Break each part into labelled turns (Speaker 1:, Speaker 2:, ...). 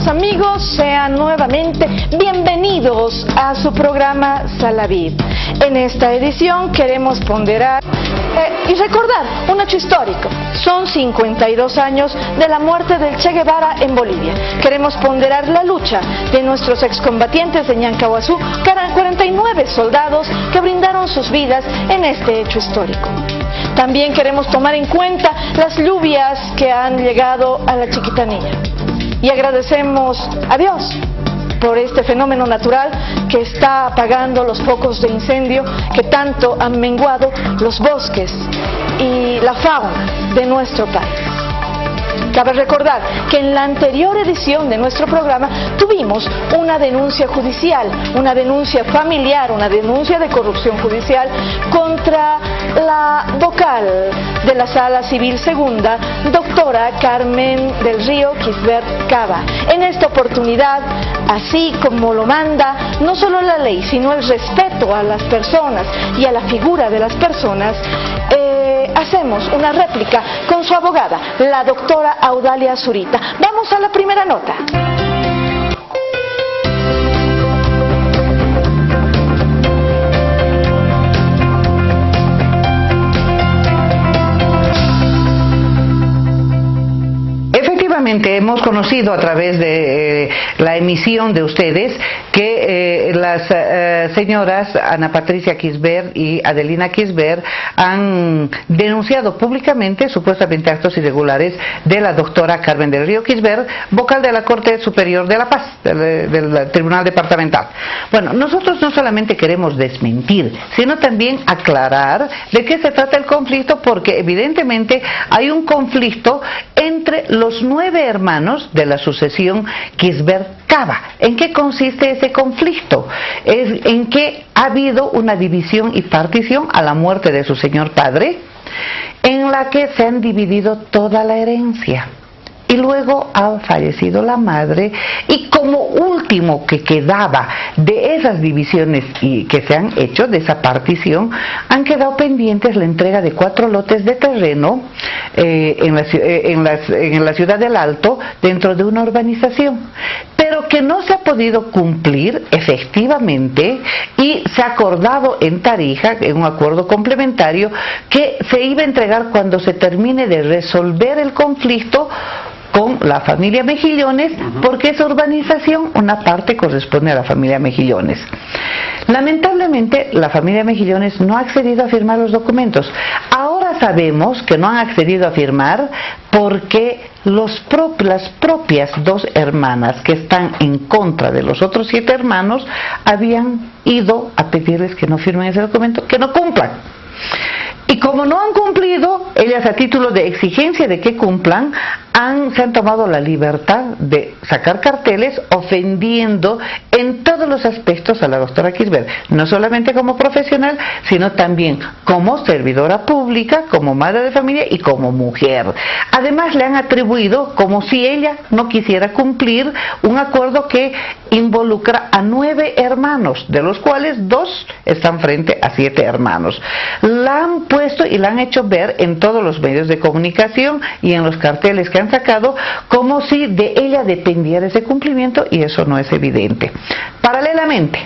Speaker 1: Estimados amigos, sean nuevamente bienvenidos a su programa Salavid. En esta edición queremos ponderar y recordar un hecho histórico. Son 52 años de la muerte del Che Guevara en Bolivia. Queremos ponderar la lucha de nuestros excombatientes de Ñancahuazú, 49 soldados que brindaron sus vidas en este hecho histórico. También queremos tomar en cuenta las lluvias que han llegado a la Chiquitanía. Y agradecemos a Dios por este fenómeno natural que está apagando los focos de incendio que tanto han menguado los bosques y la fauna de nuestro país. Cabe recordar que en la anterior edición de nuestro programa tuvimos una denuncia judicial, una denuncia familiar, una denuncia de corrupción judicial contra la vocal de la Sala Civil Segunda, doctora Carmen del Río Quisbert Cava. En esta oportunidad, así como lo manda no solo la ley, sino el respeto a las personas y a la figura de las personas, hacemos una réplica con su abogada, la doctora Audalia Zurita. Vamos a la primera nota.
Speaker 2: Efectivamente, hemos conocido a través de la emisión de ustedes que las señoras Ana Patricia Quisbert y Adelina Quisbert han denunciado públicamente supuestamente actos irregulares de la doctora Carmen del Río Quisbert, vocal de la Corte Superior de la Paz, del Tribunal Departamental. Bueno, nosotros no solamente queremos desmentir, sino también aclarar de qué se trata el conflicto, porque evidentemente hay un conflicto entre los 9 hermanos de la sucesión Quisbert Cava. ¿En qué consiste ese conflicto? Es en que ha habido una división y partición a la muerte de su señor padre, en la que se han dividido toda la herencia. Y luego ha fallecido la madre, y como último que quedaba de esas divisiones y que se han hecho, de esa partición, han quedado pendientes la entrega de 4 lotes de terreno en la ciudad del Alto, dentro de una urbanización, pero que no se ha podido cumplir efectivamente, y se ha acordado en Tarija, en un acuerdo complementario, que se iba a entregar cuando se termine de resolver el conflicto con la familia Mejillones, porque esa urbanización, una parte corresponde a la familia Mejillones. Lamentablemente, la familia Mejillones no ha accedido a firmar los documentos. Ahora sabemos que no han accedido a firmar porque las propias 2 hermanas que están en contra de los otros 7 hermanos habían ido a pedirles que no firmen ese documento, que no cumplan. Y como no han cumplido, ellas, a título de exigencia de que cumplan, se han tomado la libertad de sacar carteles ofendiendo en todos los aspectos a la doctora Quisbert, no solamente como profesional, sino también como servidora pública, como madre de familia y como mujer. Además, le han atribuido como si ella no quisiera cumplir un acuerdo que involucra a 9 hermanos, de los cuales 2 están frente a 7 hermanos. La han puesto y la han hecho ver en todos los medios de comunicación y en los carteles que han sacado como si de ella dependiera ese cumplimiento, y eso no es evidente. Paralelamente,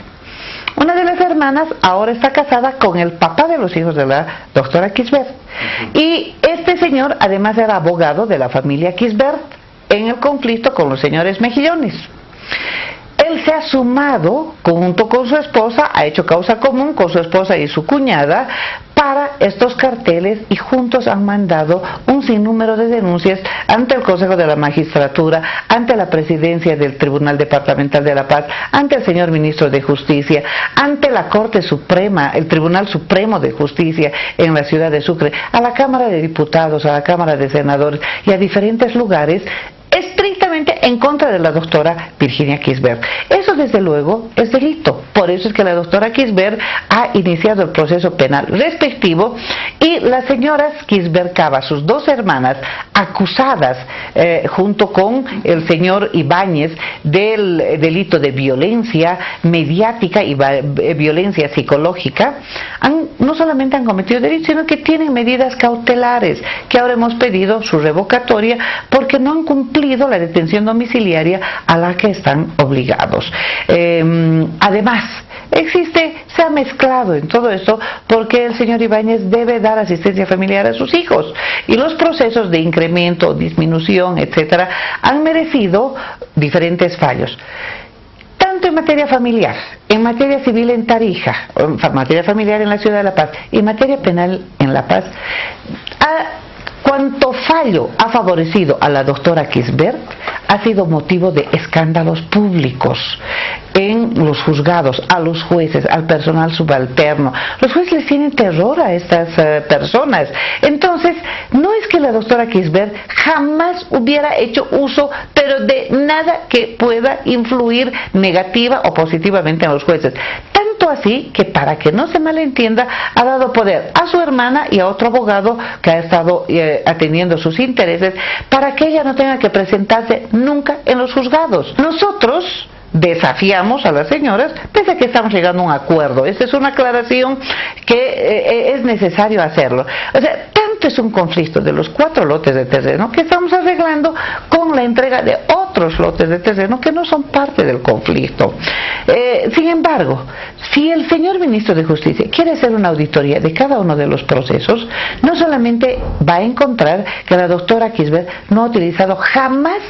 Speaker 2: una de las hermanas ahora está casada con el papá de los hijos de la doctora Quisbert, y este señor además era abogado de la familia Quisbert en el conflicto con los señores Mejillones. Él se ha sumado junto con su esposa, ha hecho causa común con su esposa y su cuñada para estos carteles, y juntos han mandado un sinnúmero de denuncias ante el Consejo de la Magistratura, ante la Presidencia del Tribunal Departamental de la Paz, ante el señor Ministro de Justicia, ante la Corte Suprema, el Tribunal Supremo de Justicia en la ciudad de Sucre, a la Cámara de Diputados, a la Cámara de Senadores y a diferentes lugares, estrictamente en contra de la doctora Virginia Quisbert. Eso desde luego es delito. Por eso es que la doctora Quisbert ha iniciado el proceso penal respectivo, y las señoras Quisbert Cava, sus 2 hermanas, acusadas junto con el señor Ibáñez del delito de violencia mediática y violencia psicológica, no solamente han cometido delitos, sino que tienen medidas cautelares, que ahora hemos pedido su revocatoria porque no han cumplido la detención domiciliaria a la que están obligados. Además, se ha mezclado en todo esto porque el señor Ibáñez debe dar asistencia familiar a sus hijos y los procesos de incremento, disminución, etcétera, han merecido diferentes fallos. Tanto en materia familiar, en materia civil en Tarija, en materia familiar en la ciudad de La Paz y en materia penal en La Paz, cuanto fallo ha favorecido a la doctora Kisbert ha sido motivo de escándalos públicos en los juzgados, a los jueces, al personal subalterno. Los jueces les tienen terror a estas personas. Entonces, no es que la doctora Kisbert jamás hubiera hecho uso, pero de nada que pueda influir negativa o positivamente en los jueces. Tanto así que, para que no se malentienda, ha dado poder a su hermana y a otro abogado que ha estado atendiendo sus intereses para que ella no tenga que presentarse nunca en los juzgados. Nosotros desafiamos a las señoras, pese a que estamos llegando a un acuerdo. Esta es una aclaración que es necesario hacerlo. O sea, tanto es un conflicto de los 4 lotes de terreno que estamos arreglando con la entrega de otros lotes de terreno que no son parte del conflicto. Sin embargo, si el señor ministro de Justicia quiere hacer una auditoría de cada uno de los procesos, no solamente va a encontrar que la doctora Kisbert no ha utilizado jamás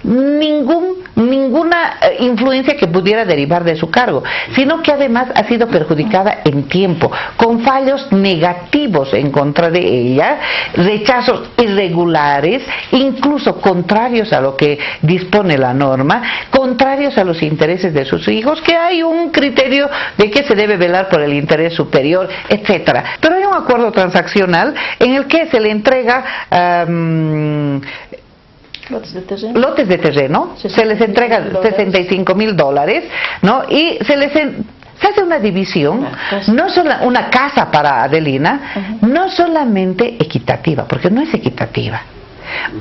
Speaker 2: ninguna influencia que pudiera derivar de su cargo, sino que además ha sido perjudicada en tiempo, con fallos negativos en contra de ella, rechazos irregulares, incluso contrarios a lo que dispone la norma, contrarios a los intereses de sus hijos, que hay un criterio de que se debe velar por el interés superior, etcétera. Pero hay un acuerdo transaccional en el que se le entrega lotes de terreno, se les entrega $65,000, ¿no? Y se hace una división, no solo una casa para Adelina, no solamente equitativa, porque no es equitativa,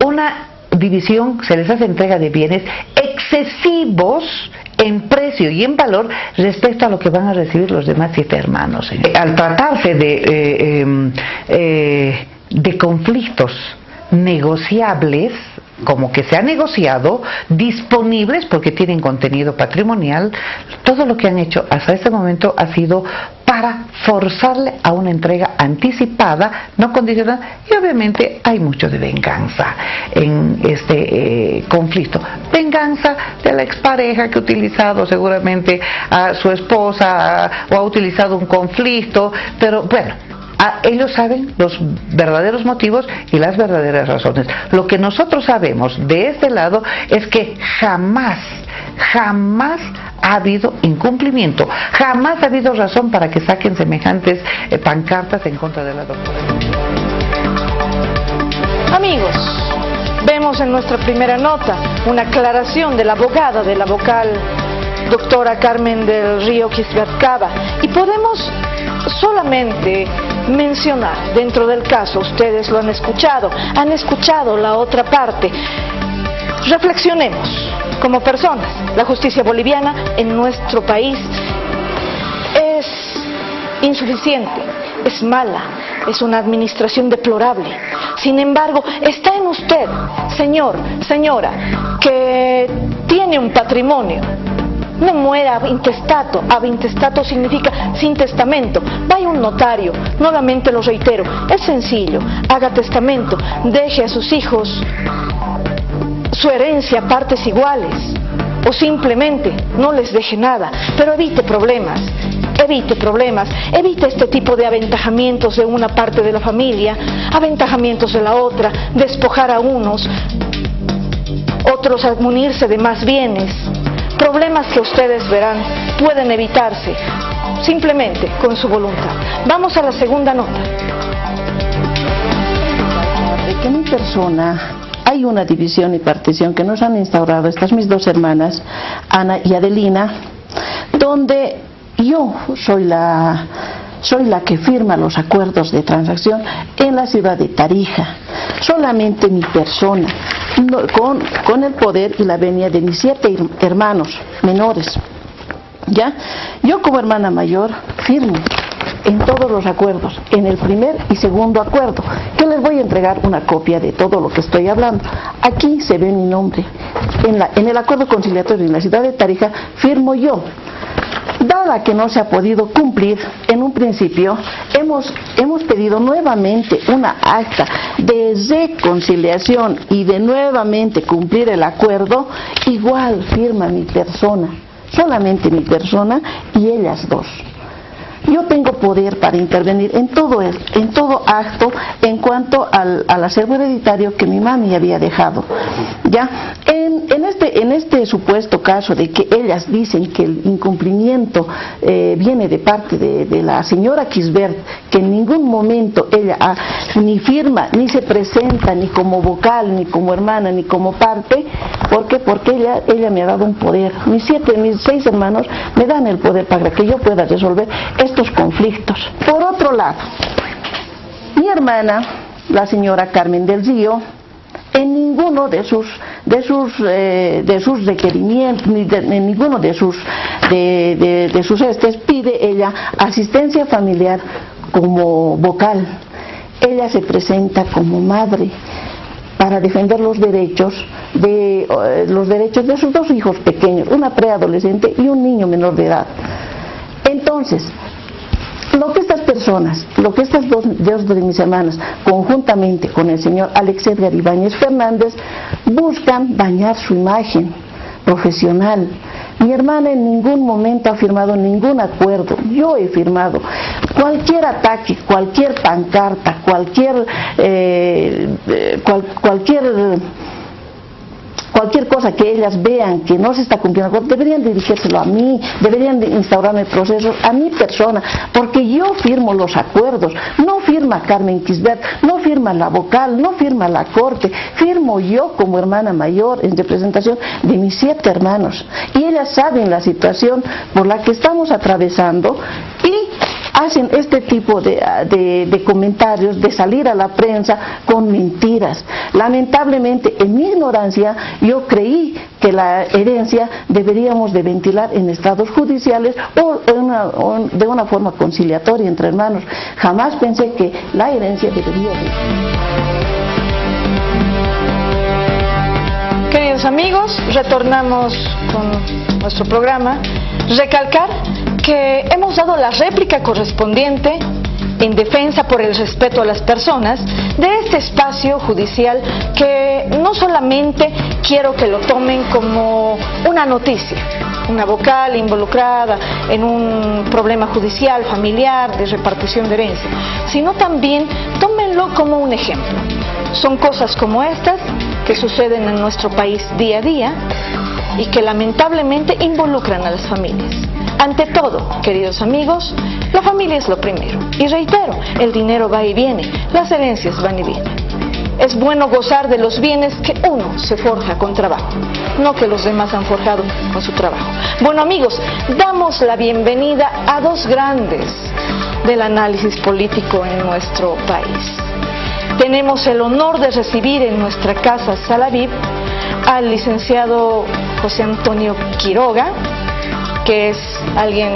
Speaker 2: una división, se les hace entrega de bienes excesivos en precio y en valor respecto a lo que van a recibir los demás 7 hermanos. Al tratarse de conflictos negociables, como que se ha negociado, disponibles porque tienen contenido patrimonial, todo lo que han hecho hasta este momento ha sido para forzarle a una entrega anticipada, no condicional, y obviamente hay mucho de venganza en este conflicto. Venganza de la expareja que ha utilizado seguramente a su esposa o ha utilizado un conflicto, pero bueno, ellos saben los verdaderos motivos y las verdaderas razones. Lo que nosotros sabemos de este lado es que jamás ha habido incumplimiento, jamás ha habido razón para que saquen semejantes pancartas en contra de la doctora.
Speaker 1: Amigos, vemos en nuestra primera nota una aclaración de la abogada, de la vocal doctora Carmen del Río Kisbert Cava, y podemos solamente mencionar dentro del caso, ustedes lo han escuchado la otra parte. Reflexionemos como personas. La justicia boliviana en nuestro país es insuficiente, es mala, es una administración deplorable. Sin embargo, está en usted, señor, señora, que tiene un patrimonio. No muera ab intestato. Ab intestato significa sin testamento. Vaya a un notario. Nuevamente lo reitero. Es sencillo. Haga testamento. Deje a sus hijos su herencia a partes iguales. O simplemente no les deje nada. Pero evite problemas. Evite problemas. Evite este tipo de aventajamientos de una parte de la familia. Aventajamientos de la otra. Despojar a unos. Otros a munirse de más bienes. Problemas que ustedes verán pueden evitarse simplemente con su voluntad. Vamos a la segunda nota.
Speaker 3: De que mi persona hay una división y partición que nos han instaurado estas mis 2 hermanas, Ana y Adelina, donde yo soy la que firma los acuerdos de transacción en la ciudad de Tarija. Solamente mi persona, con el poder y la venia de mis 7 hermanos menores. ¿Ya? Yo como hermana mayor firmo en todos los acuerdos, en el primer y segundo acuerdo, que les voy a entregar una copia de todo lo que estoy hablando. Aquí se ve mi nombre. En el acuerdo conciliatorio en la ciudad de Tarija firmo yo. Dada que no se ha podido cumplir, en un principio hemos pedido nuevamente una acta de reconciliación y de nuevamente cumplir el acuerdo. Igual firma mi persona, solamente mi persona y ellas dos. Yo tengo poder para intervenir en todo acto en cuanto al acervo hereditario que mi mami había dejado. ¿Ya? En este supuesto caso de que ellas dicen que el incumplimiento viene de parte de la señora Kisbert, que en ningún momento ella ni firma, ni se presenta, ni como vocal, ni como hermana, ni como parte. ¿Por qué? Porque ella me ha dado un poder. Mis 6 hermanos me dan el poder para que yo pueda resolver estos conflictos. Por otro lado, mi hermana, la señora Carmen del Río, en ninguno de sus requerimientos, ni en ninguno de sus pide ella asistencia familiar como vocal. Ella se presenta como madre para defender los derechos de sus 2 hijos pequeños, una preadolescente y un niño menor de edad. Entonces, lo que estas dos de mis hermanas, conjuntamente con el señor Alex Edgar Ibáñez Fernández, buscan dañar su imagen profesional. Mi hermana en ningún momento ha firmado ningún acuerdo. Yo he firmado. Cualquier ataque, cualquier pancarta, cualquier cosa que ellas vean que no se está cumpliendo, deberían dirigírselo a mí, deberían de instaurarme procesos a mi persona, porque yo firmo los acuerdos. No firma Carmen Kisbert, no firma la vocal, no firma la corte, firmo yo como hermana mayor en representación de mis 7 hermanos, y ellas saben la situación por la que estamos atravesando y hacen este tipo de comentarios, de salir a la prensa con mentiras. Lamentablemente, en mi ignorancia, yo creí que la herencia deberíamos de ventilar en estados judiciales o de una forma conciliatoria entre hermanos. Jamás pensé que la herencia debería de...
Speaker 1: Queridos amigos, retornamos con nuestro programa. Recalcar que hemos dado la réplica correspondiente en defensa por el respeto a las personas de este espacio judicial, que no solamente quiero que lo tomen como una noticia, una vocal involucrada en un problema judicial, familiar, de repartición de herencia, sino también tómenlo como un ejemplo. Son cosas como estas que suceden en nuestro país día a día y que lamentablemente involucran a las familias. Ante todo, queridos amigos, la familia es lo primero. Y reitero, el dinero va y viene, las herencias van y vienen. Es bueno gozar de los bienes que uno se forja con trabajo, no que los demás han forjado con su trabajo. Bueno, amigos, damos la bienvenida a 2 grandes del análisis político en nuestro país. Tenemos el honor de recibir en nuestra casa Salaviv al licenciado José Antonio Quiroga, que es alguien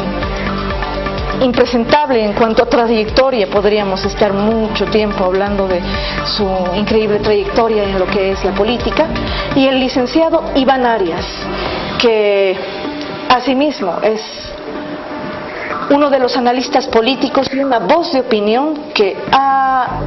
Speaker 1: impresentable en cuanto a trayectoria. Podríamos estar mucho tiempo hablando de su increíble trayectoria en lo que es la política, y el licenciado Iván Arias, que asimismo es uno de los analistas políticos y una voz de opinión que ha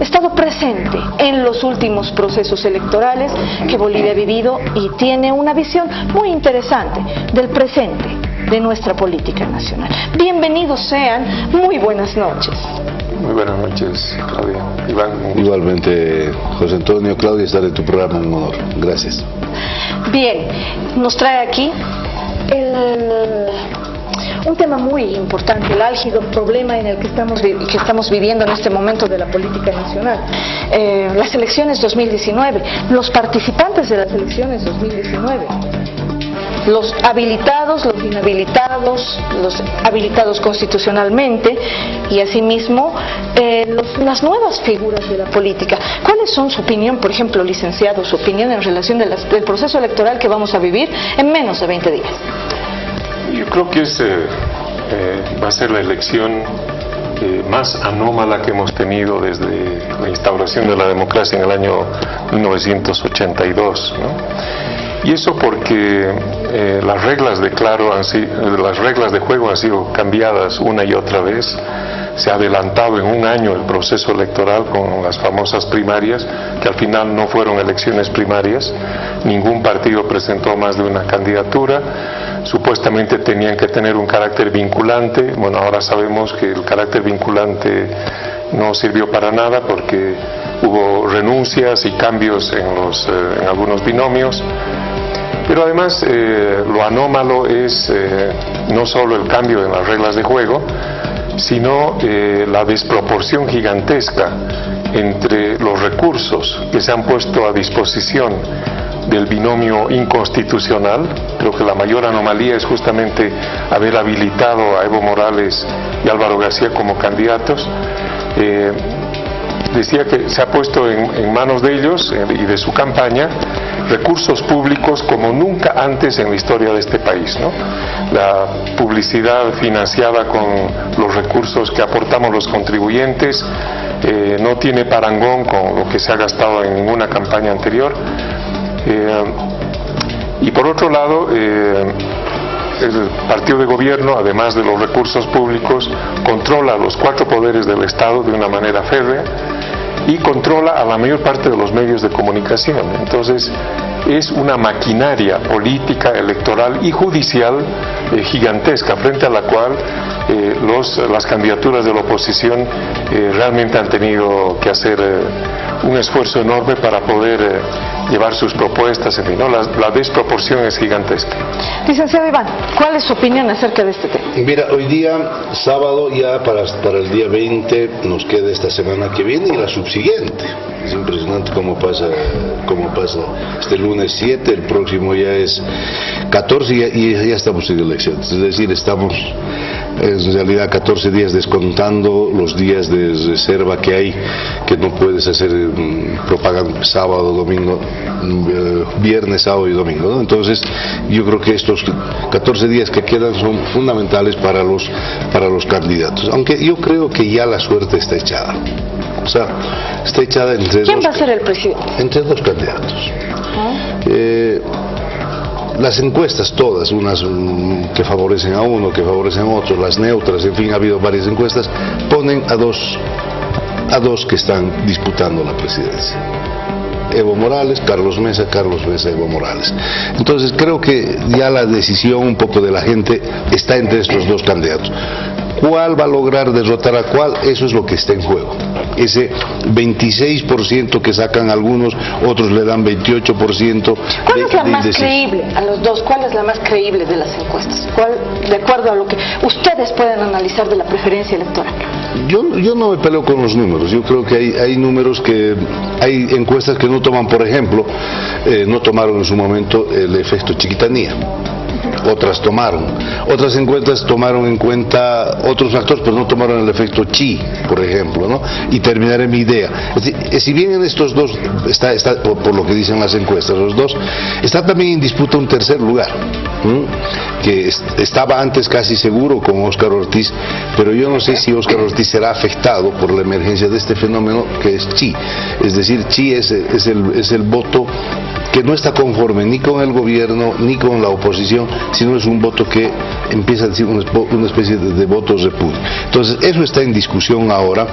Speaker 1: estado presente en los últimos procesos electorales que Bolivia ha vivido, y tiene una visión muy interesante del presente de nuestra política nacional. Bienvenidos sean, muy buenas noches.
Speaker 4: Muy buenas noches, Claudia. Iván.
Speaker 5: Igualmente, José Antonio. Claudia, estar en tu programa, un honor. Gracias.
Speaker 1: Bien, nos trae aquí un tema muy importante, el álgido problema en el que estamos viviendo en este momento de la política nacional. Las elecciones 2019, los participantes de las elecciones 2019, los habilitados, los inhabilitados, los habilitados constitucionalmente, y asimismo las nuevas figuras de la política. ¿Cuál es su opinión, por ejemplo, licenciado, su opinión en relación del proceso electoral que vamos a vivir en menos de 20 días?
Speaker 4: Yo creo que va a ser la elección más anómala que hemos tenido desde la instauración de la democracia en el año 1982, ¿no? Y eso porque las reglas las reglas de juego han sido cambiadas una y otra vez. Se ha adelantado en un año el proceso electoral con las famosas primarias, que al final no fueron elecciones primarias. Ningún partido presentó más de una candidatura. Supuestamente tenían que tener un carácter vinculante. Bueno, ahora sabemos que el carácter vinculante no sirvió para nada porque hubo renuncias y cambios en algunos binomios. Pero además lo anómalo es no solo el cambio en las reglas de juego, sino la desproporción gigantesca entre los recursos que se han puesto a disposición del binomio inconstitucional. Creo que la mayor anomalía es justamente haber habilitado a Evo Morales y Álvaro García como candidatos. Decía que se ha puesto en manos de ellos y de su campaña recursos públicos como nunca antes en la historia de este país, ¿no? La publicidad financiada con los recursos que aportamos los contribuyentes no tiene parangón con lo que se ha gastado en ninguna campaña anterior. Y por otro lado, el partido de gobierno, además de los recursos públicos, controla los 4 poderes del Estado de una manera férrea y controla a la mayor parte de los medios de comunicación. Entonces, es una maquinaria política, electoral y judicial gigantesca, frente a la cual las candidaturas de la oposición realmente han tenido que hacer un esfuerzo enorme para poder llevar sus propuestas, en fin, ¿no? La desproporción es gigantesca.
Speaker 1: Licenciado Iván, ¿cuál es su opinión acerca de este tema?
Speaker 5: Mira, hoy día, sábado, ya para el día 20, nos queda esta semana que viene y la subsiguiente. Es impresionante cómo pasa este lunes 7, el próximo ya es 14 y ya estamos en elecciones. Es decir, estamos en realidad 14 días descontando los días de reserva que hay, que no puedes hacer propaganda sábado, domingo, viernes, sábado y domingo, ¿no? Entonces yo creo que estos 14 días que quedan son fundamentales para los candidatos, aunque yo creo que ya la suerte está echada. O sea, está echada entre
Speaker 1: ¿Quién va a ser el presidente?
Speaker 5: Entre 2 candidatos. Las encuestas todas, unas que favorecen a uno, que favorecen a otro, las neutras, en fin, ha habido varias encuestas, ponen a dos que están disputando la presidencia. Evo Morales, Carlos Mesa, Evo Morales. Entonces creo que ya la decisión un poco de la gente está entre estos 2 candidatos. ¿Cuál va a lograr derrotar a cuál? Eso es lo que está en juego. Ese 26% que sacan algunos, otros le dan 28%.
Speaker 1: ¿Cuál es la más creíble a los 2? ¿Cuál es la más creíble de las encuestas? ¿Cuál, de acuerdo a lo que ustedes pueden analizar de la preferencia electoral?
Speaker 5: Yo no me peleo con los números. Yo creo que hay números hay encuestas que no toman, por ejemplo, no tomaron en su momento el efecto chiquitanía. Otras tomaron. Otras encuestas tomaron en cuenta otros factores, pero no tomaron el efecto chi, por ejemplo, ¿no? Y terminaré mi idea. Es decir, si bien en estos 2 está por lo que dicen las encuestas, los 2, está también en disputa un tercer lugar, que estaba antes casi seguro con Óscar Ortiz, pero yo no sé si Óscar Ortiz será afectado por la emergencia de este fenómeno que es chi. Es decir, chi es el voto que no está conforme ni con el gobierno ni con la oposición, sino es un voto que empieza a decir una especie de voto repudio. Entonces eso está en discusión ahora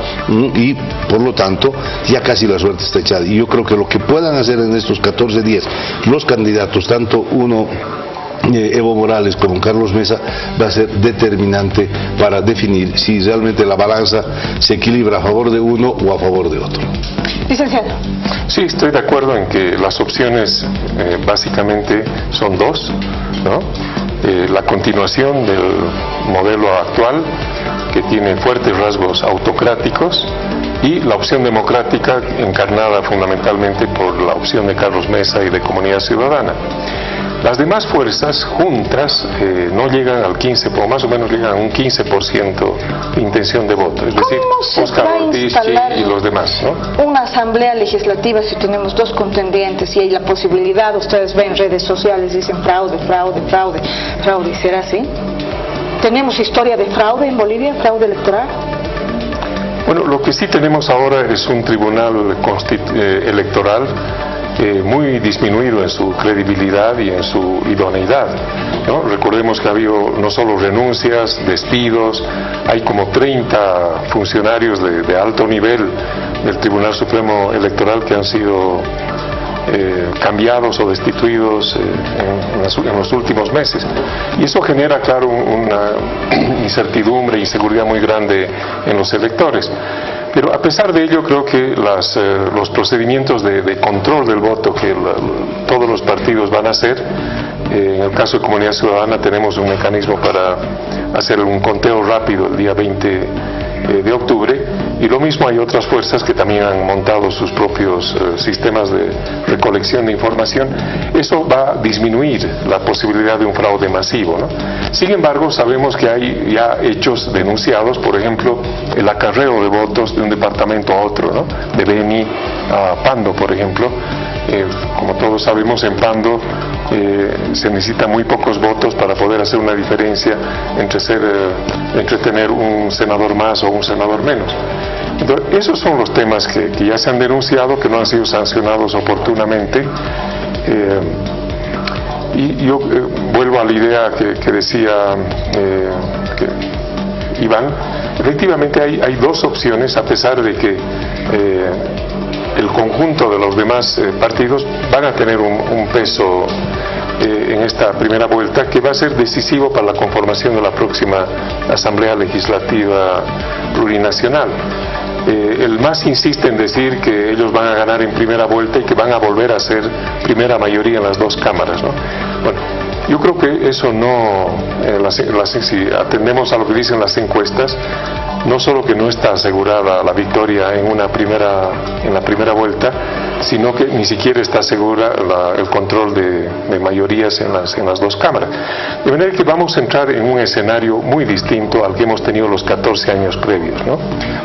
Speaker 5: y por lo tanto ya casi la suerte está echada. Y yo creo que lo que puedan hacer en estos 14 días los candidatos, tanto uno Evo Morales como Carlos Mesa, va a ser determinante para definir si realmente la balanza se equilibra a favor de uno o a favor de otro.
Speaker 1: Licenciado.
Speaker 4: Sí, estoy de acuerdo en que las opciones básicamente son 2, ¿no? La continuación del modelo actual, que tiene fuertes rasgos autocráticos, y la opción democrática encarnada fundamentalmente por la opción de Carlos Mesa y de Comunidad Ciudadana. Las demás fuerzas juntas no llegan al 15%, o más o menos llegan a un 15% de intención de voto, es decir, Óscar Ortiz y los demás, ¿no?
Speaker 1: Una asamblea legislativa si tenemos 2 contendientes y hay la posibilidad, ustedes ven redes sociales, dicen fraude, ¿será así? ¿Tenemos historia de fraude en Bolivia, fraude electoral?
Speaker 4: Bueno, lo que sí tenemos ahora es un tribunal electoral muy disminuido en su credibilidad y en su idoneidad, ¿no? Recordemos que ha habido no solo renuncias, despidos, hay como 30 funcionarios de alto nivel del Tribunal Supremo Electoral que han sido cambiados o destituidos en los últimos meses. Y eso genera, claro, una incertidumbre e inseguridad muy grande en los electores. Pero a pesar de ello, creo que los procedimientos de control del voto que todos los partidos van a hacer, en el caso de Comunidad Ciudadana tenemos un mecanismo para hacer un conteo rápido el día 20 de octubre, y lo mismo hay otras fuerzas que también han montado sus propios sistemas de recolección de información. Eso va a disminuir la posibilidad de un fraude masivo, ¿no? Sin embargo, sabemos que hay ya hechos denunciados, por ejemplo, el acarreo de votos de un departamento a otro, ¿no? De Beni a Pando, por ejemplo. Como todos sabemos, en Pando se necesitan muy pocos votos para poder hacer una diferencia entre tener un senador más o un senador menos. Entonces, esos son los temas que ya se han denunciado, que no han sido sancionados oportunamente. Y yo vuelvo a la idea que decía Iván. Efectivamente hay dos opciones, a pesar de que el conjunto de los demás partidos van a tener un peso en esta primera vuelta que va a ser decisivo para la conformación de la próxima Asamblea Legislativa Plurinacional. El MAS insiste en decir que ellos van a ganar en primera vuelta y que van a volver a ser primera mayoría en las dos cámaras, ¿no? Bueno, yo creo que eso no, si atendemos a lo que dicen las encuestas, no solo que no está asegurada la victoria en la primera vuelta, sino que ni siquiera está segura el control de mayorías en las dos cámaras. De manera que vamos a entrar en un escenario muy distinto al que hemos tenido los 14 años previos, ¿no?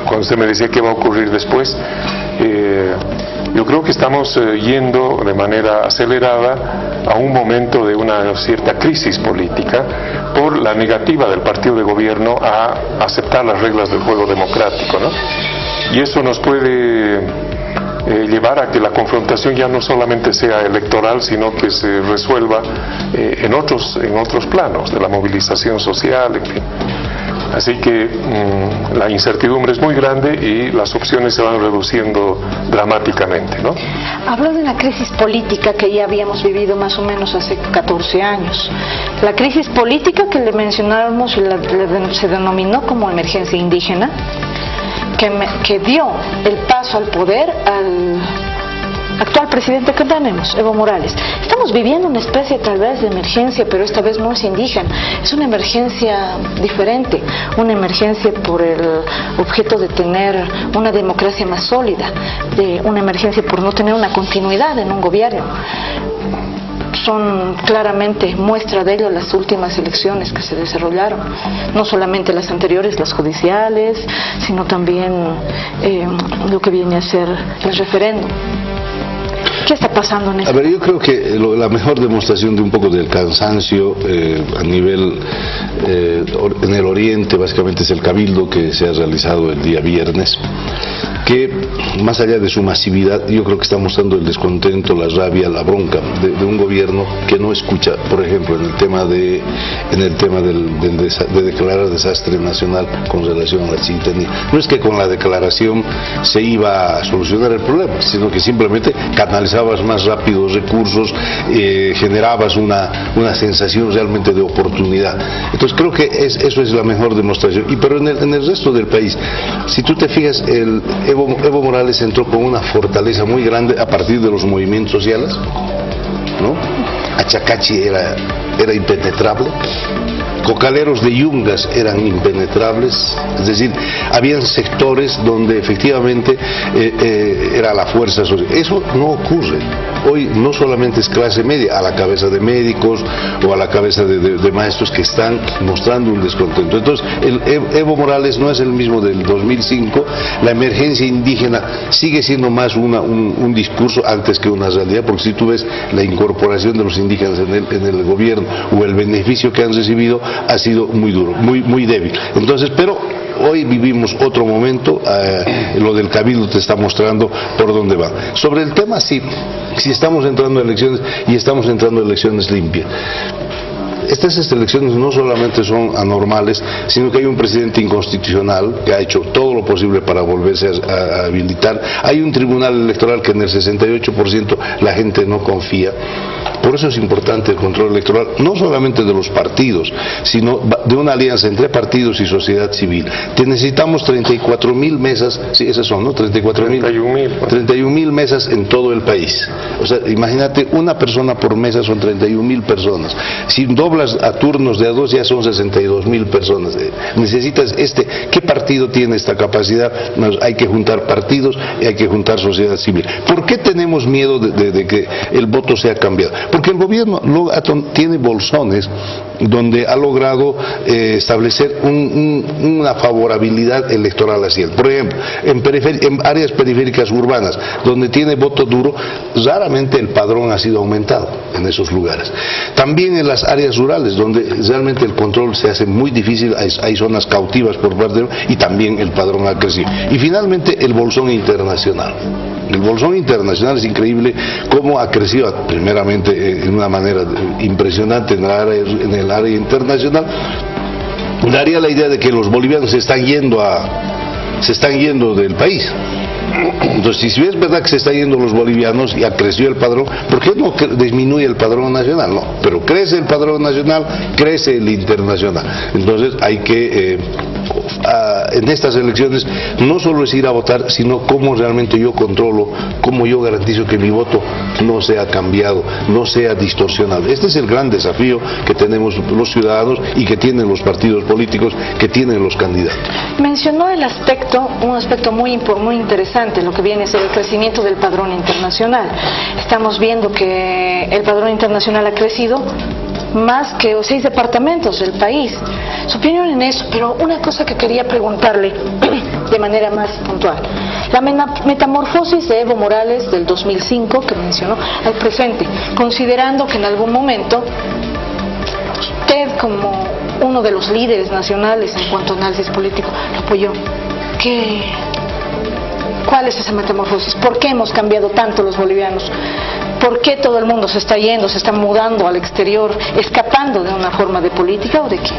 Speaker 4: Cuando usted me decía qué va a ocurrir después, yo creo que estamos yendo de manera acelerada a un momento de una cierta crisis política por la negativa del partido de gobierno a aceptar las reglas del juego democrático, ¿no? Y eso nos puede llevar a que la confrontación ya no solamente sea electoral, sino que se resuelva en otros planos de la movilización social, en fin. Así que la incertidumbre es muy grande y las opciones se van reduciendo dramáticamente, ¿no?
Speaker 1: Habló de una crisis política que ya habíamos vivido más o menos hace 14 años. La crisis política que le mencionábamos y se denominó como emergencia indígena, que dio el paso al poder al actual presidente que tenemos, Evo Morales. Estamos viviendo una especie tal vez de emergencia, pero esta vez no es indígena, es una emergencia diferente, una emergencia por el objeto de tener una democracia más sólida, de una emergencia por no tener una continuidad en un gobierno. Son claramente muestra de ello las últimas elecciones que se desarrollaron, no solamente las anteriores, las judiciales, sino también lo que viene a ser el referéndum. ¿Qué está pasando en esto?
Speaker 5: A ver, yo creo que la mejor demostración de un poco del cansancio a nivel en el oriente básicamente es el cabildo que se ha realizado el día viernes, que más allá de su masividad yo creo que está mostrando el descontento, la rabia, la bronca de un gobierno que no escucha, por ejemplo, en el tema de declarar desastre nacional con relación a la Chiquitanía. No es que con la declaración se iba a solucionar el problema, sino que simplemente canalizabas más rápido recursos, generabas una sensación realmente de oportunidad. Entonces creo que eso es la mejor demostración. Pero en el resto del país, si tú te fijas, Evo Morales entró con una fortaleza muy grande a partir de los movimientos sociales, ¿no? Achacachi era impenetrable. Cocaleros de Yungas eran impenetrables, es decir, habían sectores donde efectivamente era la fuerza social. Eso no ocurre. Hoy no solamente es clase media, a la cabeza de médicos o a la cabeza de maestros que están mostrando un descontento. Entonces, Evo Morales no es el mismo del 2005, la emergencia indígena sigue siendo más un discurso antes que una realidad, porque si tú ves la incorporación de los indígenas en el gobierno o el beneficio que han recibido, ha sido muy duro, muy débil. Entonces, pero Hoy vivimos otro momento, lo del Cabildo te está mostrando por dónde va. Sobre el tema, sí estamos entrando a elecciones y estamos entrando a elecciones limpias. Estas elecciones no solamente son anormales, sino que hay un presidente inconstitucional que ha hecho todo lo posible para volverse a habilitar. Hay un tribunal electoral que en el 68% la gente no confía. Por eso es importante el control electoral, no solamente de los partidos, sino de una alianza entre partidos y sociedad civil. Necesitamos 34.000 mesas, sí, esas son, ¿no? 31.000 mesas en todo el país. O sea, imagínate, una persona por mesa son 31.000 personas. Si doblas a turnos de a dos ya son 62.000 personas. Necesitas ¿qué partido tiene esta capacidad? Hay que juntar partidos y hay que juntar sociedad civil. ¿Por qué tenemos miedo de que el voto sea cambiado? Porque el gobierno tiene bolsones donde ha logrado establecer una favorabilidad electoral hacia él. Por ejemplo, en áreas periféricas urbanas, donde tiene voto duro, raramente el padrón ha sido aumentado en esos lugares. También en las áreas rurales, donde realmente el control se hace muy difícil, hay zonas cautivas por parte y también el padrón ha crecido. Y finalmente, el bolsón internacional. El bolsón internacional es increíble cómo ha crecido, primeramente en una manera impresionante en el área internacional. Daría la idea de que los bolivianos se están yendo del país. Entonces, si es verdad que se están yendo los bolivianos y ha crecido el padrón, ¿por qué no disminuye el padrón nacional? No, pero crece el padrón nacional, crece el internacional. Entonces hay que en estas elecciones no solo es ir a votar, sino cómo realmente yo controlo, cómo yo garantizo que mi voto no sea cambiado, no sea distorsionado. Este es el gran desafío que tenemos los ciudadanos y que tienen los partidos políticos, que tienen los candidatos.
Speaker 1: Mencionó un aspecto muy interesante, lo que viene a ser el crecimiento del padrón internacional. Estamos viendo que el padrón internacional ha crecido más que 6 departamentos del país. Su opinión en eso, pero una cosa que quería preguntarle de manera más puntual. La metamorfosis de Evo Morales del 2005 que mencionó al presente, considerando que en algún momento usted, como uno de los líderes nacionales en cuanto a análisis político, lo apoyó. ¿Cuál es esa metamorfosis? ¿Por qué hemos cambiado tanto los bolivianos? ¿Por qué todo el mundo se está yendo, se está mudando al exterior, escapando de una forma de política o de qué?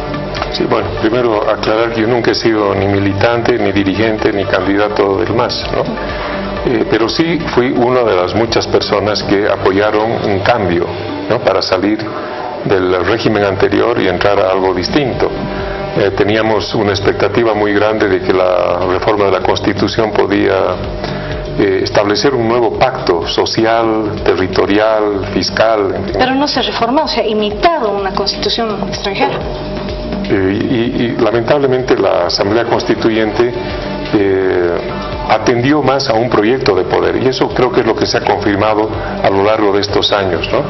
Speaker 4: Sí, bueno, primero aclarar que yo nunca he sido ni militante, ni dirigente, ni candidato del MAS, ¿no? Pero sí fui una de las muchas personas que apoyaron un cambio, ¿no? Para salir del régimen anterior y entrar a algo distinto. Teníamos una expectativa muy grande de que la reforma de la Constitución podía establecer un nuevo pacto social, territorial, fiscal, en fin.
Speaker 1: Pero no se reformó, se ha imitado una constitución extranjera.
Speaker 4: Y lamentablemente la Asamblea Constituyente atendió más a un proyecto de poder, y eso creo que es lo que se ha confirmado a lo largo de estos años, ¿no?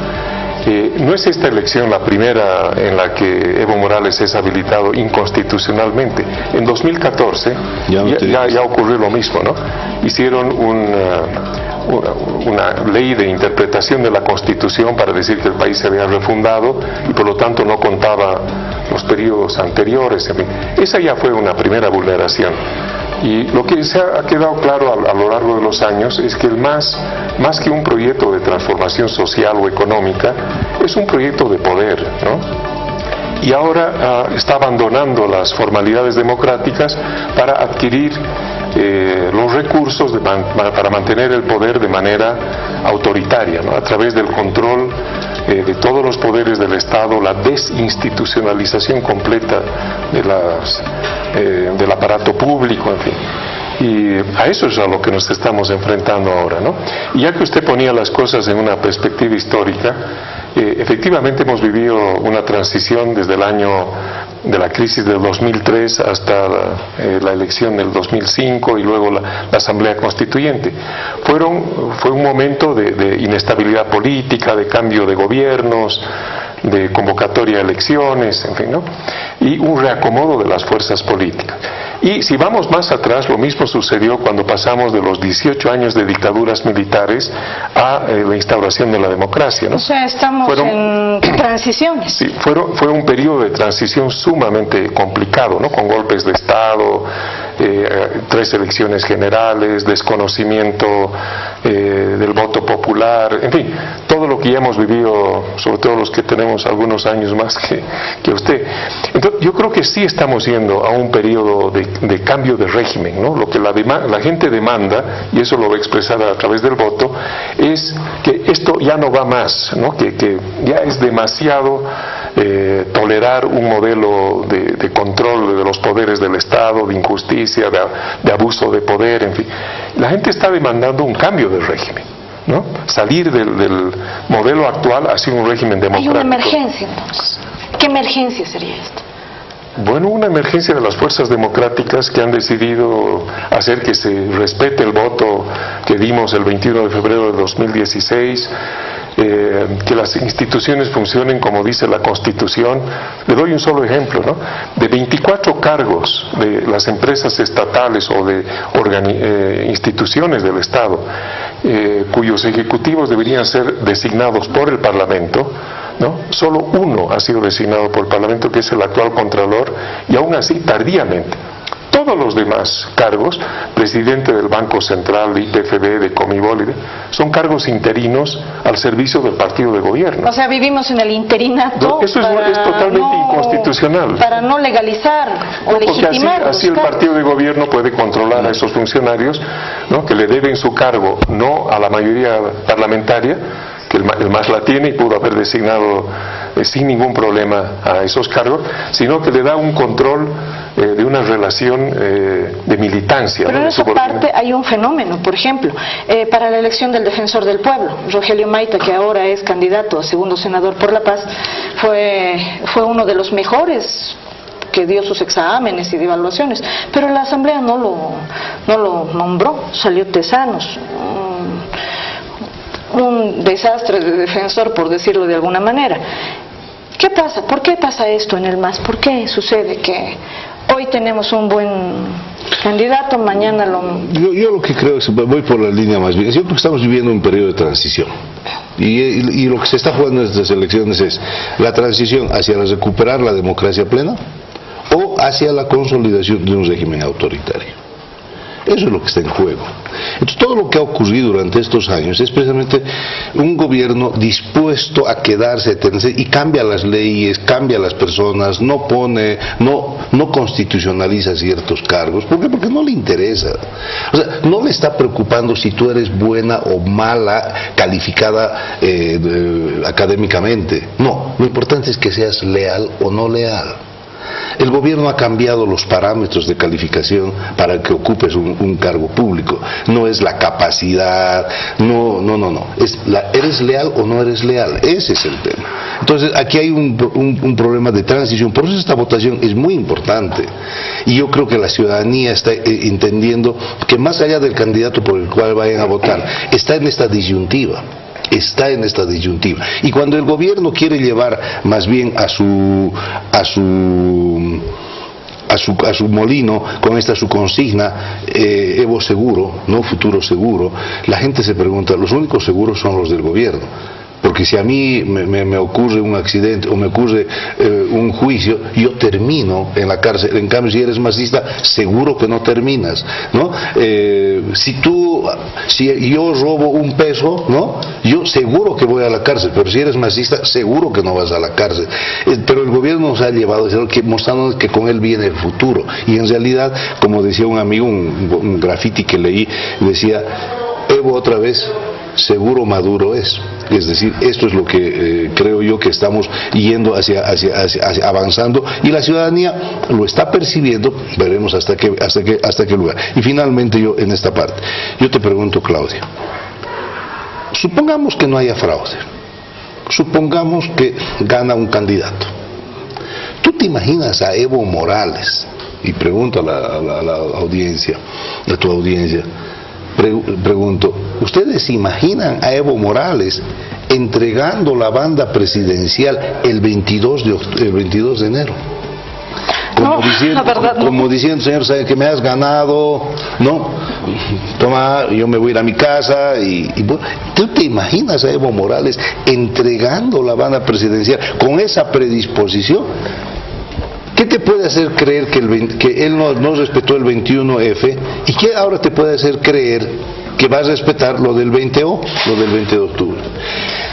Speaker 4: No es esta elección la primera en la que Evo Morales es habilitado inconstitucionalmente. En 2014 ya ocurrió lo mismo, ¿no? Hicieron una ley de interpretación de la Constitución para decir que el país se había refundado y por lo tanto no contaba los periodos anteriores. En fin. Esa ya fue una primera vulneración. Y lo que se ha quedado claro a lo largo de los años es que el MAS, más que un proyecto de transformación social o económica, es un proyecto de poder, ¿no? Y ahora está abandonando las formalidades democráticas para adquirir los recursos para mantener el poder de manera autoritaria, ¿no? A través del control de todos los poderes del Estado, la desinstitucionalización completa del aparato público, en fin. Y a eso es a lo que nos estamos enfrentando ahora, ¿no? Y ya que usted ponía las cosas en una perspectiva histórica, efectivamente hemos vivido una transición desde el año de la crisis del 2003 hasta la elección del 2005 y luego la Asamblea Constituyente. Fue un momento de inestabilidad política, de cambio de gobiernos, de convocatoria a elecciones, en fin, ¿no? Y un reacomodo de las fuerzas políticas. Y si vamos más atrás, lo mismo sucedió cuando pasamos de los 18 años de dictaduras militares a la instauración de la democracia, ¿no?
Speaker 1: O sea, estamos en transiciones.
Speaker 4: Sí, fue un periodo de transición sumamente complicado, ¿no? Con golpes de Estado, 3 elecciones generales, desconocimiento del voto popular, en fin, todo lo que ya hemos vivido, sobre todo los que tenemos algunos años más que usted. Entonces, yo creo que sí estamos yendo a un periodo de cambio de régimen, ¿no? Lo que la gente demanda, y eso lo va a expresar a través del voto, es que esto ya no va más, ¿no? Que ya es demasiado tolerar un modelo de control de los poderes del Estado, de injusticia, de abuso de poder, en fin. La gente está demandando un cambio de régimen, ¿no? Salir del modelo actual hacia un régimen democrático.
Speaker 1: Hay una emergencia, entonces. ¿Qué emergencia sería esta?
Speaker 4: Bueno, una emergencia de las fuerzas democráticas que han decidido hacer que se respete el voto que dimos el 21 de febrero de 2016, que las instituciones funcionen como dice la Constitución. Le doy un solo ejemplo, ¿no? De 24 cargos de las empresas estatales o de instituciones del Estado, cuyos ejecutivos deberían ser designados por el Parlamento, ¿no? Solo uno ha sido designado por el Parlamento, que es el actual Contralor, y aún así tardíamente. Todos los demás cargos, presidente del Banco Central, de IPFB, de Comibol, son cargos interinos al servicio del partido de gobierno.
Speaker 1: O sea, vivimos en el interinato.
Speaker 4: Eso es totalmente inconstitucional.
Speaker 1: Para no legalizar o legitimar.
Speaker 4: Así el partido de gobierno puede controlar a esos funcionarios, ¿no? Que le deben su cargo no a la mayoría parlamentaria, que el MAS la tiene y pudo haber designado sin ningún problema a esos cargos, sino que le da un control de una relación de militancia.
Speaker 1: Pero
Speaker 4: ¿no?
Speaker 1: en esa parte hay un fenómeno, por ejemplo, para la elección del defensor del pueblo, Rogelio Maita, que ahora es candidato a segundo senador por La Paz, fue uno de los mejores que dio sus exámenes y de evaluaciones, pero la Asamblea no lo nombró, salió Tesanos, un desastre de defensor, por decirlo de alguna manera. ¿Qué pasa? ¿Por qué pasa esto en el MAS? ¿Por qué sucede que hoy tenemos un buen candidato, mañana
Speaker 5: Yo lo que creo es, voy por la línea más bien, yo creo que estamos viviendo un periodo de transición. Y lo que se está jugando en estas elecciones es la transición hacia recuperar la democracia plena o hacia la consolidación de un régimen autoritario. Eso es lo que está en juego. Entonces, todo lo que ha ocurrido durante estos años es precisamente un gobierno dispuesto a quedarse y cambia las leyes, cambia las personas, no constitucionaliza ciertos cargos. ¿Por qué? Porque no le interesa. O sea, no le está preocupando si tú eres buena o mala, calificada académicamente. No, lo importante es que seas leal o no leal. El gobierno ha cambiado los parámetros de calificación para que ocupes un cargo público. No es la capacidad, no. Es ¿eres leal o no eres leal? Ese es el tema. Entonces, aquí hay un problema de transición. Por eso esta votación es muy importante. Y yo creo que la ciudadanía está entendiendo que más allá del candidato por el cual vayan a votar, está en esta disyuntiva. Y cuando el gobierno quiere llevar más bien a su molino con su consigna Evo seguro, no futuro seguro, la gente se pregunta, los únicos seguros son los del gobierno. Porque si a mí me ocurre un accidente o me ocurre un juicio, yo termino en la cárcel. En cambio, si eres masista, seguro que no terminas, ¿no? Si yo robo un peso, ¿no? Yo seguro que voy a la cárcel, pero si eres masista, seguro que no vas a la cárcel. Pero el gobierno nos ha llevado mostrándonos que con él viene el futuro. Y en realidad, como decía un amigo, un graffiti que leí, decía, Evo otra vez, seguro Maduro es. Es decir, esto es lo que creo yo que estamos yendo hacia avanzando, y la ciudadanía lo está percibiendo. Veremos hasta qué lugar. Y finalmente, yo en esta parte, yo te pregunto, Claudia, supongamos que no haya fraude, supongamos que gana un candidato. ¿Tú te imaginas a Evo Morales? Y pregunto a la audiencia, a tu audiencia, pregunto, ¿ustedes se imaginan a Evo Morales entregando la banda presidencial el 22 de enero. Como,
Speaker 1: No,
Speaker 5: diciendo,
Speaker 1: la verdad, no.
Speaker 5: como diciendo, señor, ¿sabe que me has ganado? No, toma, yo me voy a ir a mi casa y bueno, ¿tú te imaginas a Evo Morales entregando la banda presidencial con esa predisposición? ¿Qué te puede hacer creer que él no respetó el 21F? ¿Y qué ahora te puede hacer creer que va a respetar lo del 20O, lo del 20 de octubre?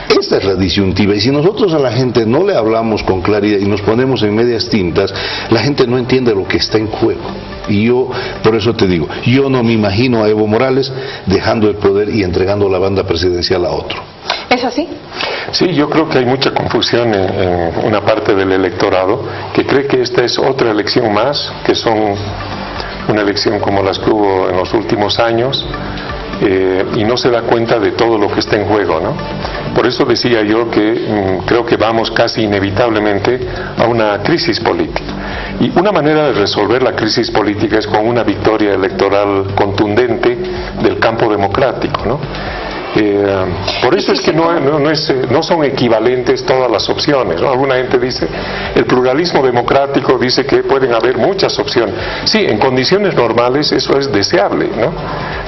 Speaker 5: Esta es la disyuntiva, y si nosotros a la gente no le hablamos con claridad y nos ponemos en medias tintas, la gente no entiende lo que está en juego. Y yo, por eso te digo, yo no me imagino a Evo Morales dejando el poder y entregando la banda presidencial a otro.
Speaker 1: ¿Es así?
Speaker 4: Sí, yo creo que hay mucha confusión en una parte del electorado que cree que esta es otra elección más, que son una elección como las que hubo en los últimos años, y no se da cuenta de todo lo que está en juego, ¿no? Por eso decía yo que creo que vamos casi inevitablemente a una crisis política. Y una manera de resolver la crisis política es con una victoria electoral contundente del campo democrático, ¿no? Por eso es que no son equivalentes todas las opciones, ¿no? Alguna gente dice, el pluralismo democrático dice que pueden haber muchas opciones. Sí, en condiciones normales eso es deseable, ¿no?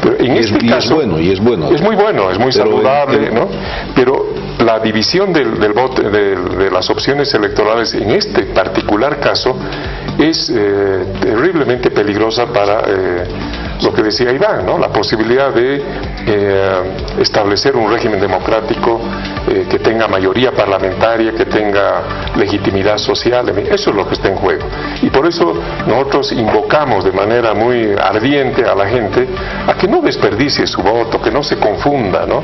Speaker 4: Pero en este caso,
Speaker 5: es bueno.
Speaker 4: Es muy bueno, es muy saludable, ¿no? Pero la división del voto, de las opciones electorales en este particular caso es terriblemente peligrosa para lo que decía Iván, ¿no? La posibilidad de establecer un régimen democrático que tenga mayoría parlamentaria, que tenga legitimidad social, eso es lo que está en juego. Y por eso nosotros invocamos de manera muy ardiente a la gente a que no desperdicie su voto, que no se confunda, ¿no?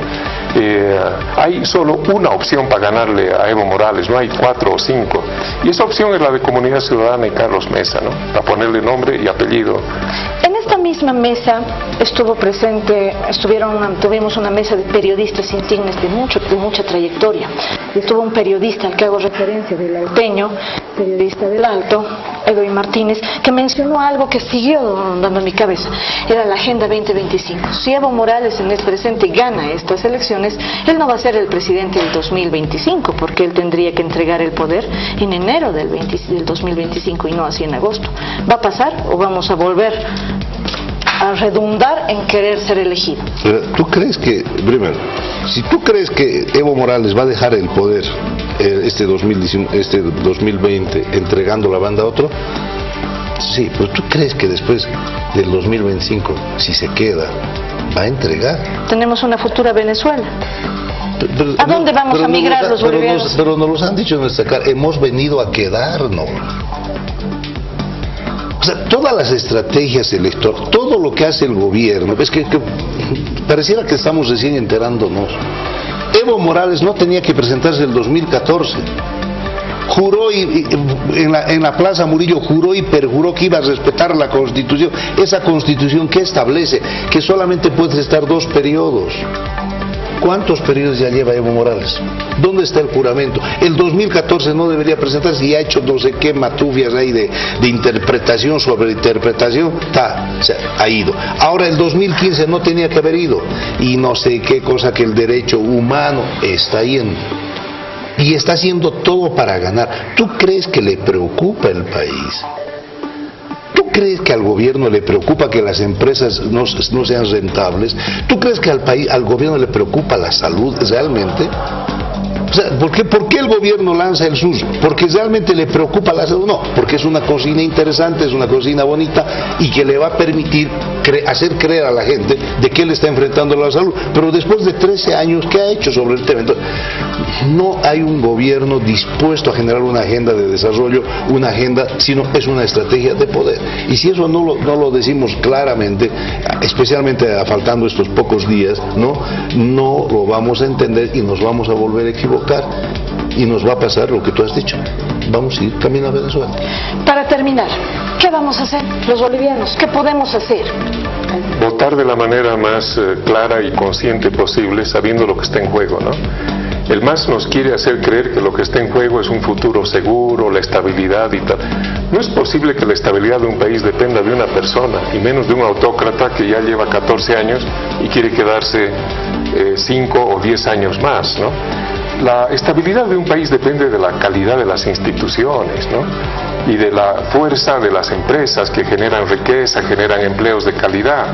Speaker 4: Hay solo una opción para ganarle a Evo Morales, no hay 4 o 5. Y esa opción es la de Comunidad Ciudadana y Carlos Mesa, ¿no? Para ponerle nombre y apellido.
Speaker 1: En esta misma mesa tuvimos una mesa de periodistas insignes de mucha trayectoria. Y estuvo un periodista al que hago referencia, del Alteño, periodista del Alto, Edwin Martínez, que mencionó algo que siguió dando en mi cabeza. Era la Agenda 2025. Si Evo Morales en el presente gana estas elecciones, él no va a ser el presidente del 2025, porque él tendría que entregar el poder en enero del 2025 y no así en agosto. ¿Va a pasar o vamos a volver a redundar en querer ser elegido?
Speaker 5: ¿Tú crees que, primero, si tú crees que Evo Morales va a dejar el poder este 2020 entregando la banda a otro? Sí, pero ¿tú crees que después del 2025, si se queda, va a entregar?
Speaker 1: Tenemos una futura Venezuela. ¿A dónde vamos a migrar los bolivianos?
Speaker 5: Pero nos los han dicho en nuestra cara, hemos venido a quedarnos. O sea, todas las estrategias electorales, todo lo que hace el gobierno, es que pareciera que estamos recién enterándonos. Evo Morales no tenía que presentarse el 2014. Juró en la Plaza Murillo, juró y perjuró que iba a respetar la Constitución. Esa Constitución que establece que solamente puedes estar 2 periodos. ¿Cuántos periodos ya lleva Evo Morales? ¿Dónde está el juramento? El 2014 no debería presentarse y ha hecho no sé qué matufias ahí de interpretación sobre interpretación. Ha ido. Ahora el 2015 no tenía que haber ido. Y no sé qué cosa que el derecho humano está yendo. Y está haciendo todo para ganar. ¿Tú crees que le preocupa el país? ¿Tú crees que al gobierno le preocupa que las empresas no sean rentables? ¿Tú crees que al gobierno le preocupa la salud realmente? O sea, ¿por qué el gobierno lanza el SUS? ¿Porque realmente le preocupa la salud? No, porque es una cocina interesante, es una cocina bonita y que le va a permitir hacer creer a la gente de que él está enfrentando la salud. Pero después de 13 años, ¿qué ha hecho sobre el tema? Entonces, no hay un gobierno dispuesto a generar una agenda de desarrollo, una agenda, sino es una estrategia de poder. Y si eso no lo decimos claramente, especialmente faltando estos pocos días, no lo vamos a entender y nos vamos a volver a equivocar. Y nos va a pasar lo que tú has dicho. Vamos a ir camino a Venezuela.
Speaker 1: Para terminar, ¿qué vamos a hacer los bolivianos? ¿Qué podemos hacer?
Speaker 4: Votar de la manera más clara y consciente posible, sabiendo lo que está en juego, ¿no? El MAS nos quiere hacer creer que lo que está en juego es un futuro seguro, la estabilidad y tal. No es posible que la estabilidad de un país dependa de una persona, y menos de un autócrata que ya lleva 14 años y quiere quedarse 5 o 10 años más, ¿no? la estabilidad de un país depende de la calidad de las instituciones, ¿no? Y de la fuerza de las empresas que generan riqueza, generan empleos de calidad.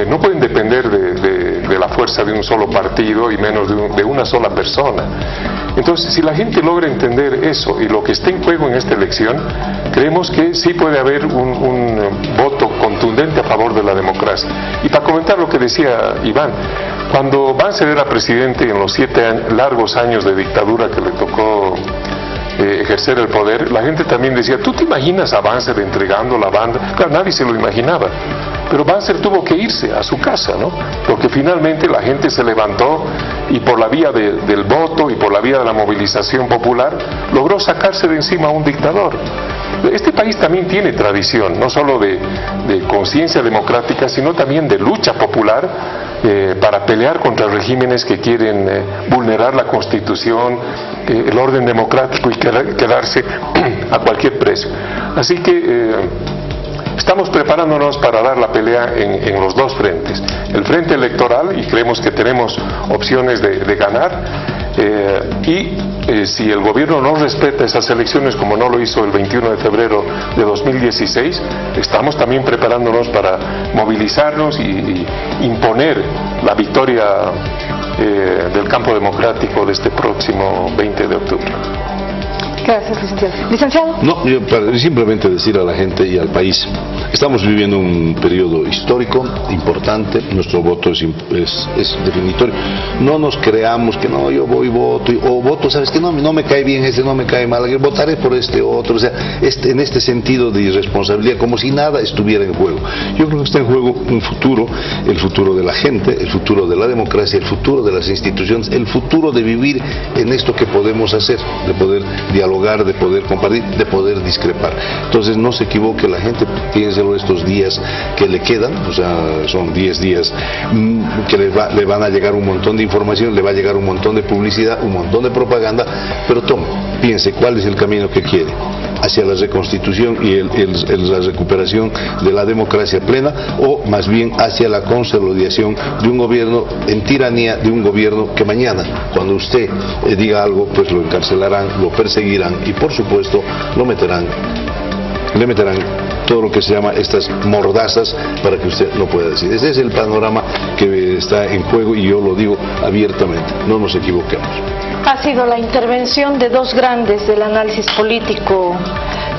Speaker 4: No pueden depender de la fuerza de un solo partido y menos de una sola persona. Entonces, si la gente logra entender eso y lo que está en juego en esta elección, creemos que sí puede haber un voto contundente a favor de la democracia. Y para comentar lo que decía Iván, cuando Vance era presidente en los 7 largos años de dictadura que le tocó ejercer el poder, la gente también decía, ¿tú te imaginas a Banzer entregando la banda? Claro, nadie se lo imaginaba, pero Banzer tuvo que irse a su casa, ¿no? Porque finalmente la gente se levantó y por la vía del voto y por la vía de la movilización popular logró sacarse de encima a un dictador. Este país también tiene tradición, no solo de conciencia democrática, sino también de lucha popular para pelear contra regímenes que quieren vulnerar la Constitución, el orden democrático y quedarse a cualquier precio. Así que estamos preparándonos para dar la pelea en los dos frentes. El frente electoral, y creemos que tenemos opciones de ganar, si el gobierno no respeta esas elecciones como no lo hizo el 21 de febrero de 2016, estamos también preparándonos para movilizarnos y imponer la victoria del campo democrático de este próximo 20 de octubre.
Speaker 1: Gracias, licenciado. ¿Licenciado?
Speaker 5: No, yo para simplemente decir a la gente y al país, estamos viviendo un periodo histórico importante, nuestro voto es definitorio. No nos creamos que no, yo voy y voto, o voto, sabes que no me cae bien ese, no me cae mal, votaré por este otro, o sea, en este sentido de irresponsabilidad, como si nada estuviera en juego. Yo creo que está en juego un futuro, el futuro de la gente, el futuro de la democracia, el futuro de las instituciones, el futuro de vivir en esto que podemos hacer, de poder dialogar, de poder compartir, de poder discrepar. Entonces no se equivoque la gente, piénselo estos días que le quedan, o sea, son 10 días que le van a llegar un montón de información, le va a llegar un montón de publicidad, un montón de propaganda, pero piense cuál es el camino que quiere, hacia la reconstitución y la recuperación de la democracia plena, o más bien hacia la consolidación de un gobierno en tiranía, de un gobierno que mañana, cuando usted diga algo, pues lo encarcelarán, lo perseguirán y por supuesto le meterán todo lo que se llama estas mordazas para que usted no pueda decir. Ese es el panorama que está en juego y yo lo digo abiertamente, no nos equivoquemos.
Speaker 1: Ha sido la intervención de dos grandes del análisis político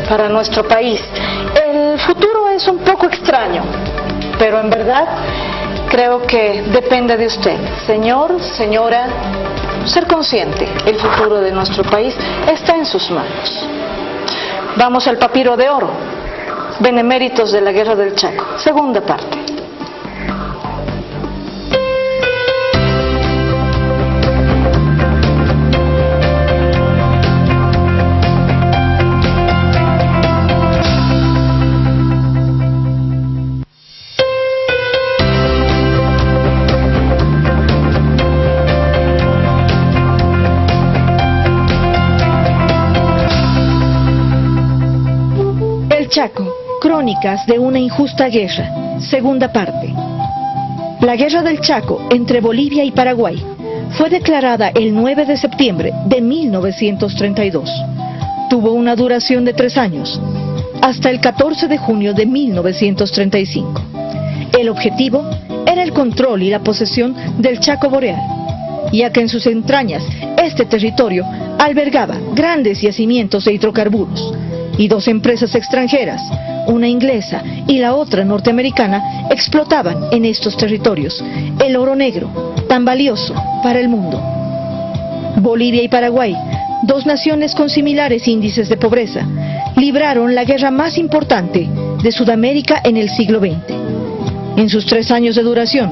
Speaker 1: para nuestro país. El futuro es un poco extraño, pero en verdad creo que depende de usted, señor, señora, ser consciente. El futuro de nuestro país está en sus manos. Vamos al papiro de oro, Beneméritos de la Guerra del Chaco, segunda parte.
Speaker 6: Chaco, crónicas de una injusta guerra, segunda parte. La guerra del Chaco entre Bolivia y Paraguay fue declarada el 9 de septiembre de 1932. Tuvo una duración de 3 años, hasta el 14 de junio de 1935. El objetivo era el control y la posesión del Chaco boreal, ya que en sus entrañas este territorio albergaba grandes yacimientos de hidrocarburos, y 2 empresas extranjeras, una inglesa y la otra norteamericana, explotaban en estos territorios el oro negro, tan valioso para el mundo. Bolivia y Paraguay, 2 naciones con similares índices de pobreza, libraron la guerra más importante de Sudamérica en el siglo XX. En sus 3 años de duración,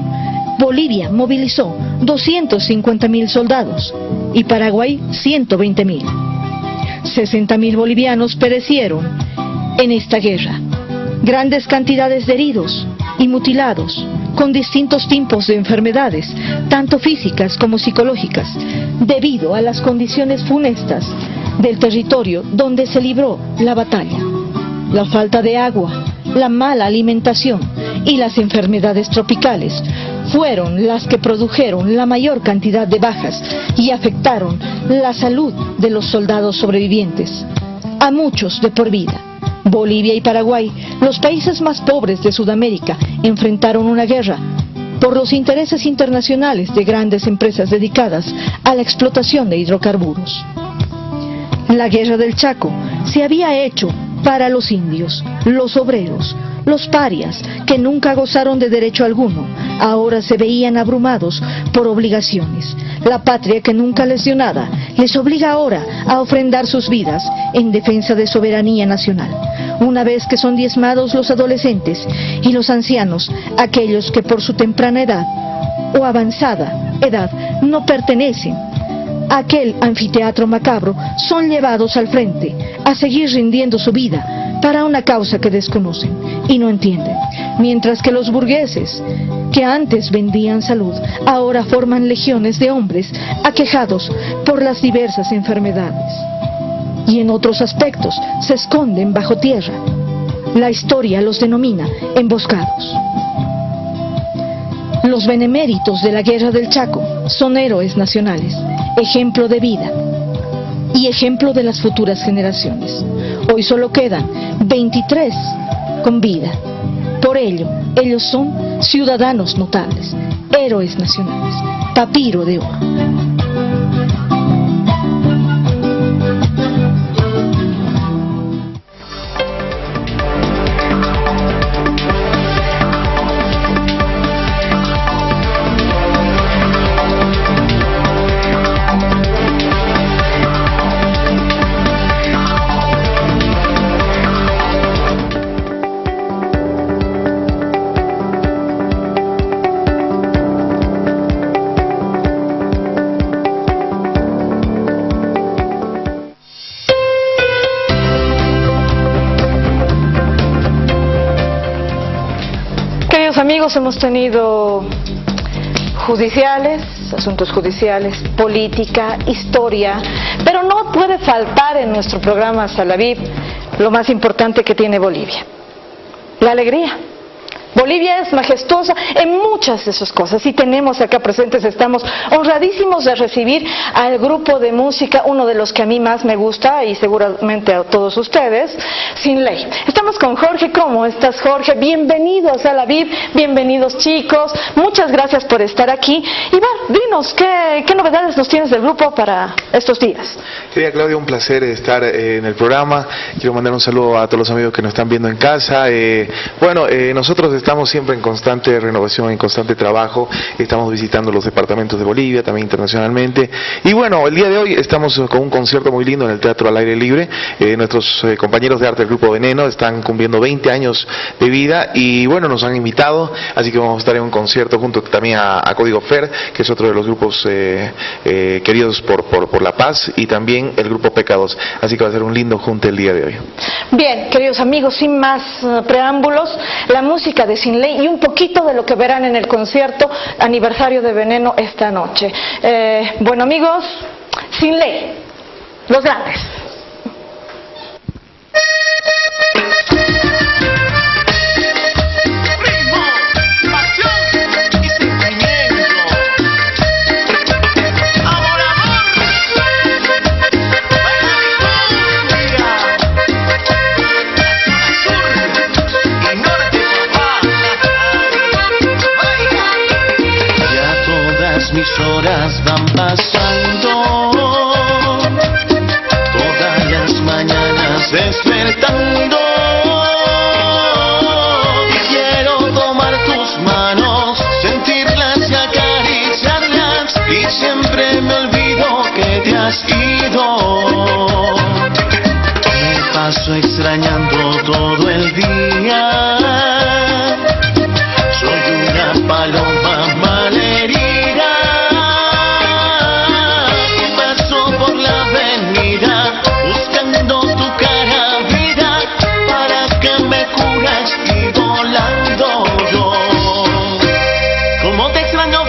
Speaker 6: Bolivia movilizó 250.000 soldados y Paraguay 120.000. 60.000 bolivianos perecieron en esta guerra. Grandes cantidades de heridos y mutilados, con distintos tipos de enfermedades, tanto físicas como psicológicas, debido a las condiciones funestas del territorio donde se libró la batalla. La falta de agua, la mala alimentación y las enfermedades tropicales fueron las que produjeron la mayor cantidad de bajas y afectaron la salud de los soldados sobrevivientes, a muchos de por vida. Bolivia y Paraguay, los países más pobres de Sudamérica, enfrentaron una guerra por los intereses internacionales de grandes empresas dedicadas a la explotación de hidrocarburos. La guerra del Chaco se había hecho para los indios, los obreros, los parias, que nunca gozaron de derecho alguno, ahora se veían abrumados por obligaciones. La patria que nunca les dio nada, les obliga ahora a ofrendar sus vidas en defensa de soberanía nacional. Una vez que son diezmados los adolescentes y los ancianos, aquellos que por su temprana edad o avanzada edad no pertenecen a aquel anfiteatro macabro, son llevados al frente a seguir rindiendo su vida para una causa que desconocen y no entienden, mientras que los burgueses, que antes vendían salud, ahora forman legiones de hombres aquejados por las diversas enfermedades, y en otros aspectos se esconden bajo tierra. La historia los denomina emboscados. Los beneméritos de la guerra del Chaco son héroes nacionales, ejemplo de vida y ejemplo de las futuras generaciones. Hoy solo quedan 23 con vida. Por ello, ellos son ciudadanos notables, héroes nacionales, papiro de oro.
Speaker 1: Amigos, hemos tenido judiciales, asuntos judiciales, política, historia, pero no puede faltar en nuestro programa Salavid lo más importante que tiene Bolivia: la alegría. Bolivia es majestuosa en muchas de sus cosas y tenemos acá presentes, estamos honradísimos de recibir al grupo de música, uno de los que a mí más me gusta y seguramente a todos ustedes, Sin Ley. Estamos con Jorge. ¿Cómo estás, Jorge? Bienvenidos a la VIP, bienvenidos chicos, muchas gracias por estar aquí. Y dinos, ¿qué novedades nos tienes del grupo para estos días?
Speaker 7: Querida Claudia, un placer estar en el programa. Quiero mandar un saludo a todos los amigos que nos están viendo en casa. Nosotros estamos siempre en constante renovación, en constante trabajo. Estamos visitando los departamentos de Bolivia, también internacionalmente. Y bueno, el día de hoy estamos con un concierto muy lindo en el Teatro al Aire Libre. Nuestros compañeros de arte del Grupo Veneno están cumpliendo 20 años de vida y bueno, nos han invitado, así que vamos a estar en un concierto junto también a Código Fer, que es otro de los grupos queridos por la paz, y también el Grupo Pecados. Así que va a ser un lindo junte el día de hoy. Bien, queridos amigos, sin más preámbulos, la música de Sin Ley y un poquito de lo que verán en el concierto aniversario de Veneno esta noche. Bueno amigos, Sin Ley, los grandes.
Speaker 8: Mis horas van pasando, todas las mañanas despertando. Quiero tomar tus manos, sentirlas y acariciarlas, y siempre me olvido que te has ido. Me paso extrañando todo el día, soy una paloma malherida. Como te extraño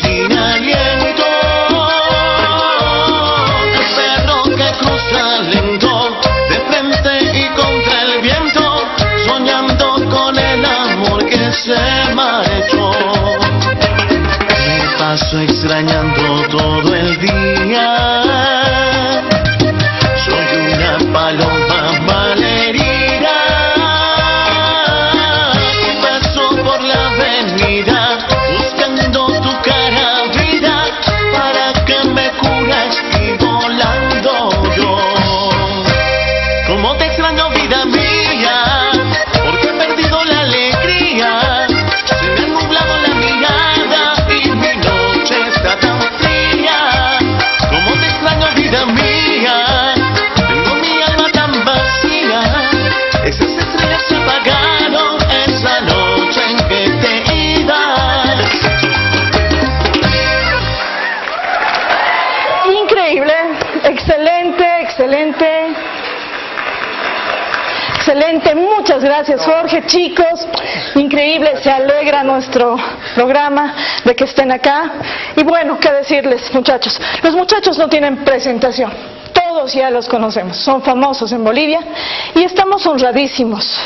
Speaker 8: sin aliento. El perro que cruza lento, de frente y contra el viento, soñando con el amor que se marchó. Me paso extrañando todo el día. Soy una paloma malherida que paso por la avenida buscando tu cara, vida, para que me curas y volando yo. Como te extraño, vida mía, porque he perdido la alegría. Se me ha nublado la mirada y mi noche está tan fría. Como te extraño, vida mía, tengo mi alma tan vacía. Esas estrellas se apagaron esa noche en que te ibas.
Speaker 1: Increíble, excelente, excelente. Excelente, muchas gracias Jorge, chicos, increíble, se alegra nuestro programa de que estén acá. Y bueno, qué decirles muchachos, los muchachos no tienen presentación, todos ya los conocemos, son famosos en Bolivia y estamos honradísimos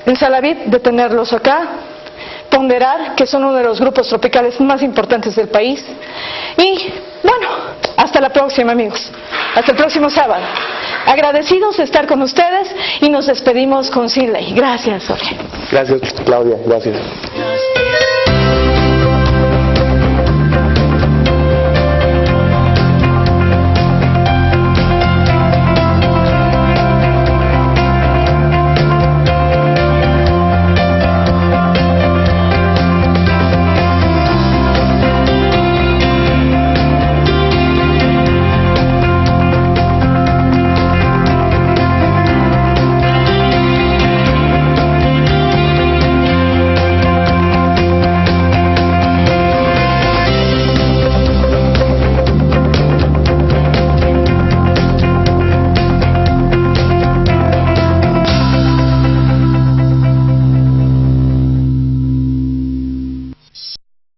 Speaker 1: en Salavid de tenerlos acá. Ponderar, que son uno de los grupos tropicales más importantes del país. Y bueno, hasta la próxima amigos, hasta el próximo sábado. Agradecidos de estar con ustedes y nos despedimos con Sin Ley. Gracias, Jorge.
Speaker 7: Gracias, Claudia, gracias.